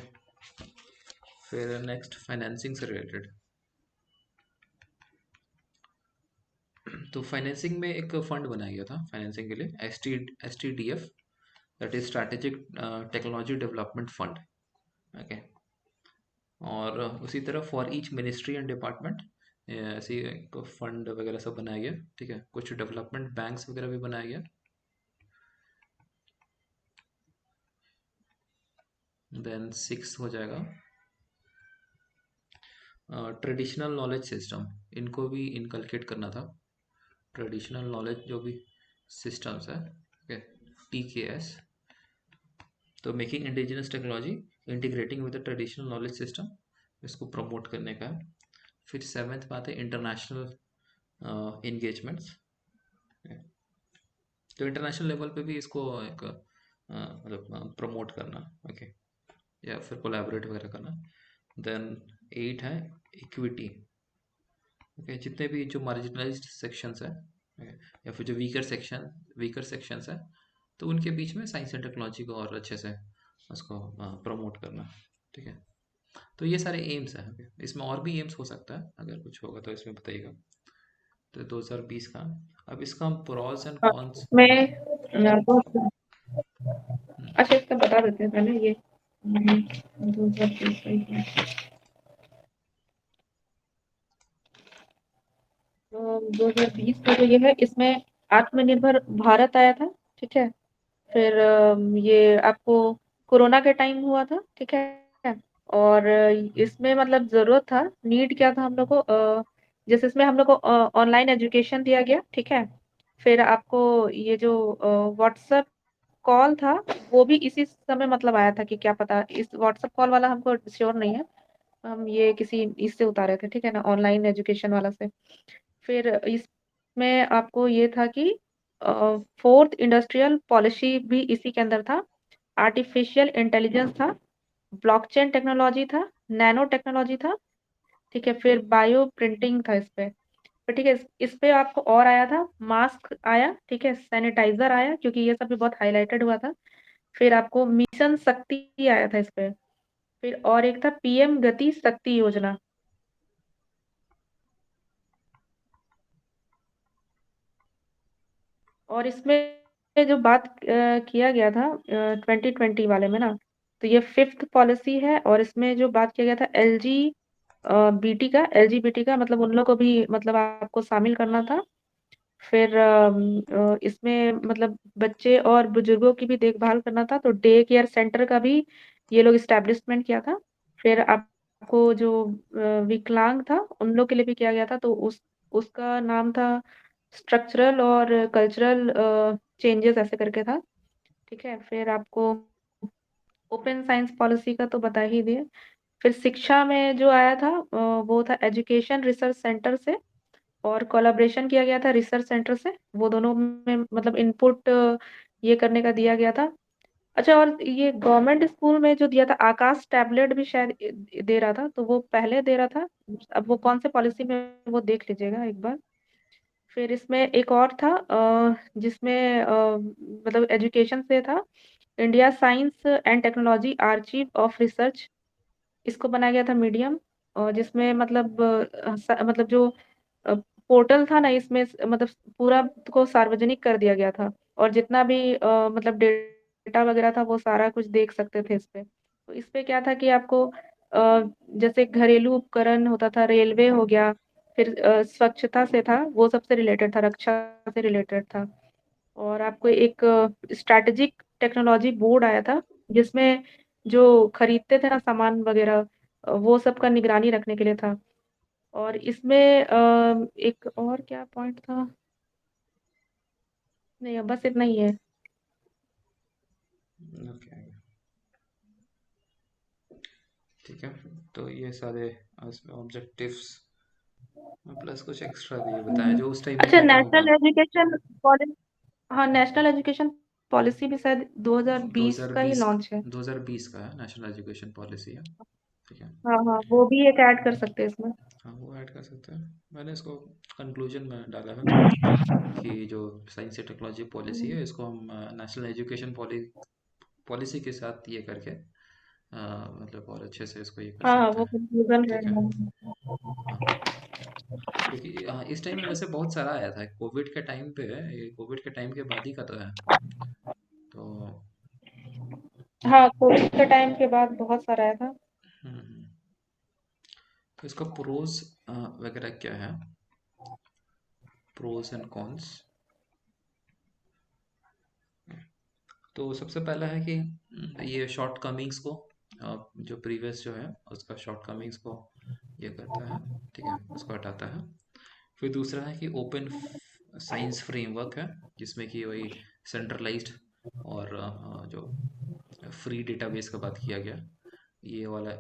फिर नेक्स्ट फाइनेंसिंग से रिलेटेड। तो फाइनेंसिंग में एक फंड बनाया गया था फाइनेंसिंग के लिए, STDF, that is strategic technology development fund. Okay, और उसी तरह for each ministry and department ऐसी एक फंड वगैरह सब बनाया गया। ठीक है, कुछ डेवलपमेंट बैंक्स वगैरह भी बनाया गया। देन 6 हो जाएगा ट्रेडिशनल नॉलेज सिस्टम, इनको भी इनकलकेट करना था। ट्रेडिशनल नॉलेज जो भी सिस्टम्स है, ओके, TKS, तो making indigenous technology integrating with the traditional knowledge system, इसको प्रमोट करने का है। फिर 7th बात है इंटरनेशनल इंगेजमेंट्स। तो इंटरनेशनल लेवल पे भी इसको एक मतलब प्रमोट करना। ओके, या फिर कोलैबोरेट वगैरह करना। देन 8 है इक्विटी। ओके, जितने भी जो मार्जिनलाइज्ड सेक्शंस है, okay, या फिर जो वीकर सेक्शंस है, तो उनके बीच में साइंस एंड टेक्नोलॉजी को और अच्छे से उसको प्रमोट करना। ठीक है, तो ये सारे एम्स हैं। okay? इसमें और भी एम्स हो सकता है, अगर कुछ होगा तो इसमें बताइएगा। तो 2020 का, अब इसका हम प्रोस एंड हाँ, कॉन्स। मैं अच्छा इसका बता देते हैं पहले ये 2020 का जो ये है, इसमें आत्मनिर्भर भारत आया था। ठीक है, फिर ये आपको कोरोना के टाइम हुआ था। ठीक है, और इसमें मतलब जरूरत था, नीड क्या था हम लोग को, जैसे इसमें हम लोग को ऑनलाइन एजुकेशन दिया गया। ठीक है, फिर आपको ये जो व्हाट्सएप कॉल था, वो भी इसी समय मतलब आया था कि क्या पता, इस व्हाट्सएप कॉल वाला हमको श्योर नहीं है, हम ये किसी इससे उतारे थे। ठीक है ना, ऑनलाइन एजुकेशन वाला से। फिर इसमें आपको ये था कि फोर्थ इंडस्ट्रियल पॉलिसी भी इसी के अंदर था, आर्टिफिशियल इंटेलिजेंस था, ब्लॉकचेन टेक्नोलॉजी था, नैनो टेक्नोलॉजी था। ठीक है, फिर बायो प्रिंटिंग था इस पे। पर ठीक है, इस पे आपको और आया था, मास्क आया, ठीक है, सैनिटाइजर आया, क्योंकि ये सब भी बहुत हाईलाइटेड हुआ था। फिर आपको मिशन शक्ति आया था इस पे। फिर और एक था पीएम गति शक्ति योजना। और इसमें जो बात किया गया था 2020 वाले में ना, तो ये फिफ्थ पॉलिसी है। और इसमें जो बात किया गया था एलजीबीटी का मतलब उन लोग को भी मतलब आपको शामिल करना था। फिर इसमें मतलब बच्चे और बुजुर्गों की भी देखभाल करना था, तो डे केयर सेंटर का भी ये लोग इस्टेब्लिशमेंट किया था। फिर आपको जो विकलांग था उन लोग के लिए भी किया गया था, तो उसका नाम था स्ट्रक्चरल और कल्चरल चेंजेस ऐसे करके था। ठीक है, फिर आपको ओपन साइंस पॉलिसी का तो बता ही दिए। फिर शिक्षा में जो आया था वो था एजुकेशन रिसर्च सेंटर से, और कोलैबोरेशन किया गया था रिसर्च सेंटर से, वो दोनों में मतलब इनपुट ये करने का दिया गया था। अच्छा, और ये गवर्नमेंट स्कूल में जो दिया था आकाश टैबलेट भी शायद दे रहा था, तो वो पहले दे रहा था। अब वो कौन से पॉलिसी में, वो देख लीजिएगा एक बार। फिर इसमें एक और था जिसमें मतलब एजुकेशन से था, India science and technology archive of research, इसको बनाया गया था मीडियम। और जिसमें मतलब मतलब जो पोर्टल था ना, इसमें मतलब पूरा को सार्वजनिक कर दिया गया था, और जितना भी मतलब डेटा वगैरह था वो सारा कुछ देख सकते थे इस पे। तो इस पे क्या था कि आपको जैसे घरेलू उपकरण होता था, रेलवे हो गया, फिर स्वच्छता से था, वो सबसे रिलेटेड था, रक्षा से रिलेटेड था। और आपको एक स्ट्रैटेजिक टेक्नोलॉजी बोर्ड आया था, जिसमें जो खरीदते थे ना सामान वगैरह, वो सब का निगरानी रखने के लिए था। और इसमें एक और क्या पॉइंट था, नहीं अब बस इतना ही है। ओके, ठीक है। तो ये सारे ऑब्जेक्टिव्स प्लस कुछ एक्स्ट्रा भी ये बताएं हम्म। जो उस टाइम में अच्छा, क्या क्या हुआ। National education policy. हाँ, नेशनल एजुकेशन पॉलिसी भी शायद 2020 का ही 2020, लॉन्च है। 2020 का है नेशनल एजुकेशन पॉलिसी है। ठीक है। हाँ हाँ, वो भी एक ऐड कर सकते हैं इसमें। हाँ, वो ऐड कर सकते हैं। मैंने इसको कंक्लूजन में डाला है कि जो साइंस एंड टेक्नोलॉजी पॉलिसी है इसको हम नेशनल एजुकेशन पॉलिसी के साथ ये करके मतलब और अच्छे से इसको ये कर हाँ हाँ, सकते वो हैं। कंक्लूजन ठीक है। रहेगा। हाँ, क्योंकि इस टाइम में वैसे बहुत सारा आया था कोविड के टाइम पे, ये कोविड के टाइम के बाद ही का तो है। तो हाँ, कोविड के टाइम के बाद बहुत सारा आया था। हम्म, तो इसका प्रोज वगैरह क्या है, प्रोज एंड कॉन्स। तो सबसे पहला है कि ये शॉर्ट कमिंग्स को जो प्रीवियस जो है उसका शॉर्ट कमिंग्स को ये करता है, ठीक है, उसको हटाता है। फिर दूसरा है कि ओपन साइंस फ्रेमवर्क है जिसमें कि वही सेंट्रलाइज्ड और जो फ्री डेटाबेस का बात किया गया, ये वाला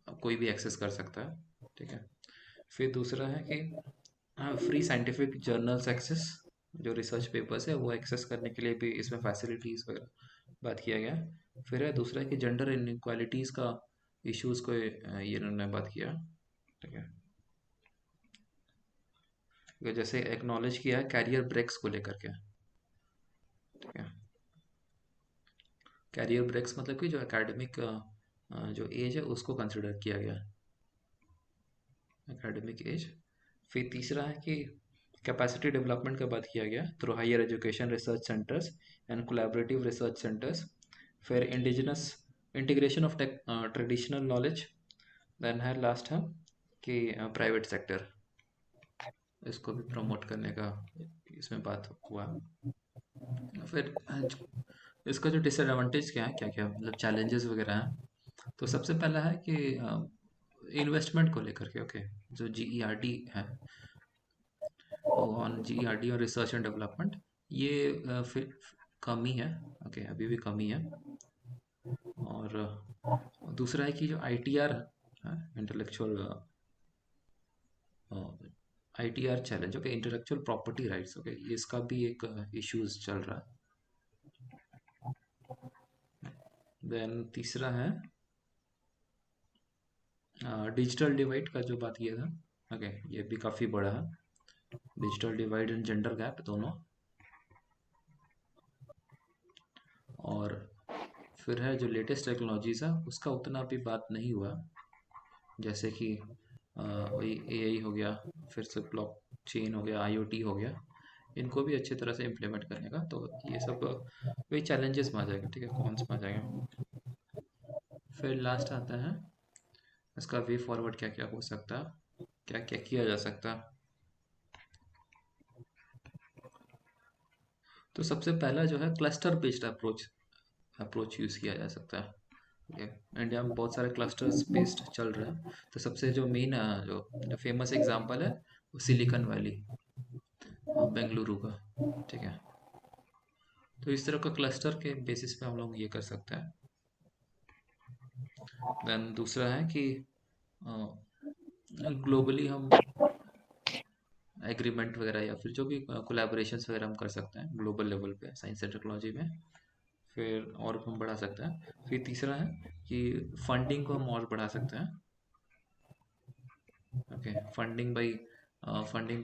कोई भी एक्सेस कर सकता है। ठीक है। फिर दूसरा है कि फ्री साइंटिफिक जर्नल्स एक्सेस, जो रिसर्च पेपर्स है वो एक्सेस करने के लिए भी इसमें फैसिलिटीज वगैरह बात किया गया है। फिर है दूसरा है कि जेंडर इनक्वालिटीज का इश्यूज को ये इन्होंने बात किया। ठीक है। तो जैसे एक्नॉलेज किया है कैरियर ब्रेक्स को लेकर के। ठीक है। कैरियर ब्रेक्स मतलब कि जो एकेडमिक जो एज है उसको कंसिडर किया गया, एकेडमिक एज। फिर तीसरा है कि कैपेसिटी डेवलपमेंट का बात किया गया through higher education research centres and collaborative research centres. फिर indigenous integration of traditional knowledge. Then है लास्ट है कि प्राइवेट सेक्टर, इसको भी प्रमोट करने का इसमें बात हुआ। फिर इसका जो डिसएडवांटेज क्या क्या मतलब चैलेंजेस वगैरह हैं। तो सबसे पहला है कि इन्वेस्टमेंट को लेकर के, ओके, जो जीईआरडी है, ऑन जीईआरडी और रिसर्च एंड डेवलपमेंट, ये फिर कमी है। ओके, अभी भी कमी है। और दूसरा है कि जो आईटीआर है, intellectual ITR challenge, okay, intellectual property rights, okay, इसका भी एक इश्यूज चल रहा है। देन तीसरा है डिजिटल डिवाइड का जो बात किया था। ओके, ये भी काफ़ी बड़ा है। Digital divide and gender gap दोनों। और फिर है जो लेटेस्ट टेक्नोलॉजीज है उसका उतना भी बात नहीं हुआ, जैसे कि वही एआई हो गया, फिर से ब्लॉक चेन हो गया, आईओटी हो गया। इनको भी अच्छी तरह से इम्प्लीमेंट करने का, तो ये सब वही चैलेंजेस में आ जाएगा, ठीक है, कॉन्स में आ जाएगा। फिर लास्ट आता है इसका वे फॉरवर्ड, क्या क्या हो सकता है, क्या क्या किया जा सकता है। तो सबसे पहला जो है cluster based approach approach use किया जा सकता है। ठीक है, इंडिया में बहुत सारे क्लस्टर्स बेस्ड चल रहे हैं। तो सबसे जो मेन जो फेमस एग्जांपल है वो सिलिकॉन वैली, बेंगलुरु का। ठीक है, तो इस तरह का क्लस्टर के बेसिस पे हम लोग ये कर सकते हैं। देन दूसरा है कि ग्लोबली हम एग्रीमेंट वगैरह या फिर जो भी कोलैबोरेशंस वगैरह हम कर सकते हैं ग्लोबल लेवल पे साइंस एंड टेक्नोलॉजी में। फिर और हम बढ़ा सकते हैं। फिर तीसरा है कि फंडिंग को हम और बढ़ा सकते हैं। Okay, funding by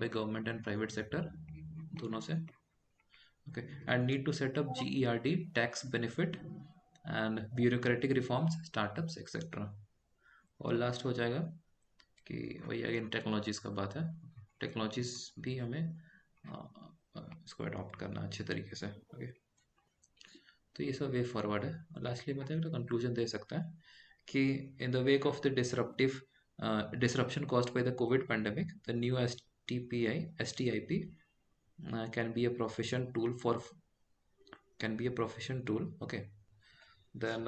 government and private sector दोनों से। Okay, and need to set up GERD tax benefit and bureaucratic reforms startups etcetera. और लास्ट हो जाएगा कि वही अगेन टेक्नोलॉजीज का बात है। टेक्नोलॉजीज भी हमें इसको अडॉप्ट करना अच्छे तरीके से। ओके, तो ये सब वे फॉरवर्ड है। और लास्टली मतलब तो कंक्लूजन दे सकता है कि in the wake of the disruption caused by the COVID pandemic, the new STIP can be a profession tool for can be a profession tool. Okay, then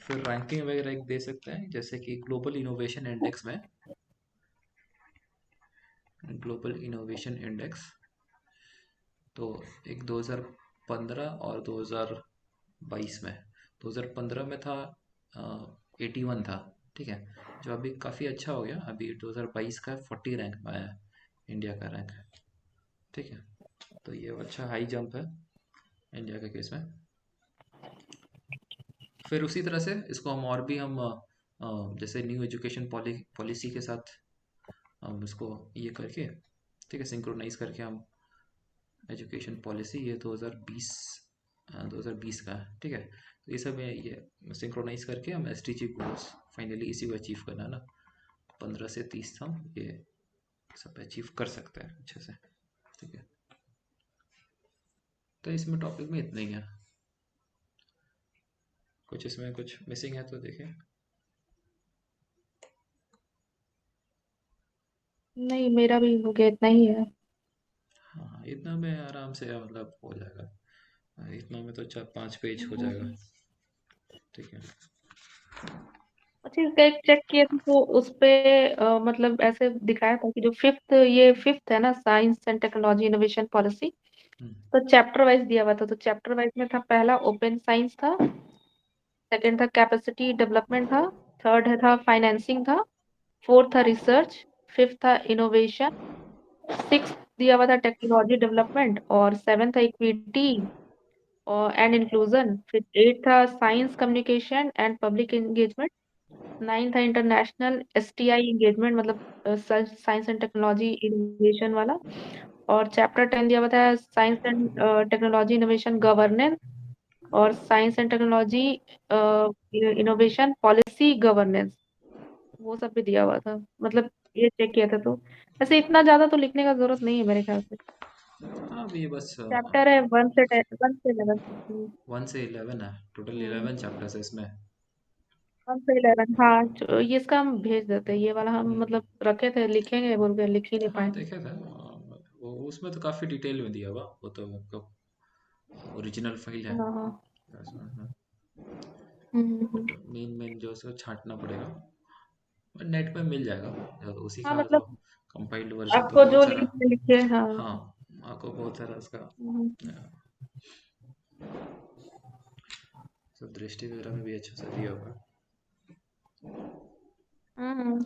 फिर ranking वगैरह एक दे सकते हैं, जैसे कि ग्लोबल इनोवेशन इंडेक्स। तो एक 2015 और 2022 में, 2015 में था 81 था। ठीक है, जो अभी काफ़ी अच्छा हो गया, अभी 2022 का 40 रैंक में आया इंडिया का रैंक। ठीक है, तो ये अच्छा हाई जंप है इंडिया के केस में। फिर उसी तरह से इसको हम और भी जैसे न्यू एजुकेशन पॉलिसी के साथ हम इसको ये करके, ठीक है, सिंक्रोनाइज करके हम एजुकेशन पॉलिसी ये 2020 का है। ठीक है, तो ये सब है, ये सिंक्रोनाइज करके हम एसडीजी गोल्स फाइनली इसी को अचीव करना है ना। 15 से 30 हम ये सब अचीव कर सकते हैं अच्छे से। ठीक है, तो इसमें टॉपिक में इतना ही है। कुछ इसमें कुछ मिसिंग है तो देखें। नहीं, मेरा भी हो गया, इतना ही है। हाँ, इतना में आराम से मतलब हो जाएगा। इतना में तो 4-5 पेज हो जाएगा। हम्म। ठीक है। अच्छा, इसका एक चेक किया था तो उस पे मतलब ऐसे दिखाया था कि जो फिफ्थ है ना, science and technology innovation policy. Hmm. तो चैप्टर वाइज दिया हुआ था, तो चैप्टर वाइज में था, पहला ओपन साइंस था, सेकंड था कैपेसिटी डेवलपमेंट था, थर्ड है था फाइनेंसिंग था, फोर्थ था रिसर्च, फिफ्थ था इनोवेशन, सिक्स दिया हुआ था टेक्नोलॉजी डेवलपमेंट, और सेवन था इक्विटी और एंड इंक्लूजन, फिर एट था science communication and public engagement, nine था इंटरनेशनल एसटीआई एंगेजमेंट, मतलब साइंस एंड टेक्नोलॉजी इनोवेशन वाला, और चैप्टर 10 दिया हुआ था science and technology innovation governance, और science and technology innovation policy governance, वो सब भी दिया हुआ था। मतलब ये चेक किया था, तो ऐसे इतना ज्यादा तो लिखने का जरूरत नहीं है मेरे ख्याल से। हाँ, ये बस चैप्टर है 1 से 11। 1 से 11 है, टोटल हम्म। 11 चैप्टर्स है इसमें। 1 से 11, हाँ, ये इसका हम भेज देते हैं, ये वाला हम हम्म। मतलब रखे थे, लिखेंगे बोल के लिख ही नहीं हाँ, पाए। देखे थे वो उसमें तो काफ़ी डिटेल में दिया हुआ, वो तो ओरिजिनल फाइल है। हाँ। हाँ, हम्म। बट मेन मेन जो है उसको छांटना पड़ेगा। नेट पे मिल जाएगा, तो उसी हाँ, का जो मतलब कंपाइल्ड वर्जन तो आपको जो बहुत सारा। लिंक में लिखे, हाँ। हाँ, आपको बहुत सारा उसका हम्म। सब दृष्टि वगैरह में भी अच्छा सा दिया होगा।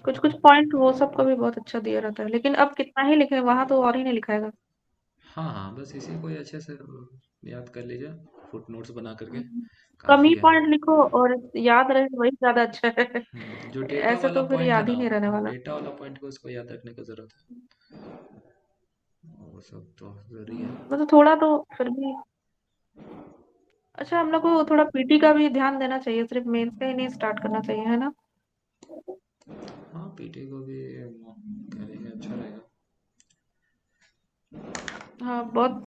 कुछ कुछ पॉइंट वो सब का भी बहुत अच्छा दिया रहता है, लेकिन अब कितना ही लिखे, वहां तो और ही नहीं लिखाएगा। हाँ हाँ, बस इसी को ही अच्छे से याद कर लीजिए, फुट नोट्स बना करके। हम्म। कम काफ़ी ही है। पॉइंट लिखो और याद रहे वही ज्यादा अच्छा है। जो डेटा ऐसे वाला तो फिर पॉइंट है याद ही ना, नहीं रहने वाला। डेटा वाला पॉइंट को उसको याद रखने की ज़रूरत है। वो सब तो ज़रूरी है। मतलब थोड़ा तो फिर भी। अच्छा, हम लोग को थोड़ा पीटी का भी ध्यान देना चाहिए, सिर्फ मेंस का ही नहीं स्टार्ट करना चाहिए, है ना? हाँ, पीटी को भी करेंगे, अच्छा रहेगा। हाँ, बहुत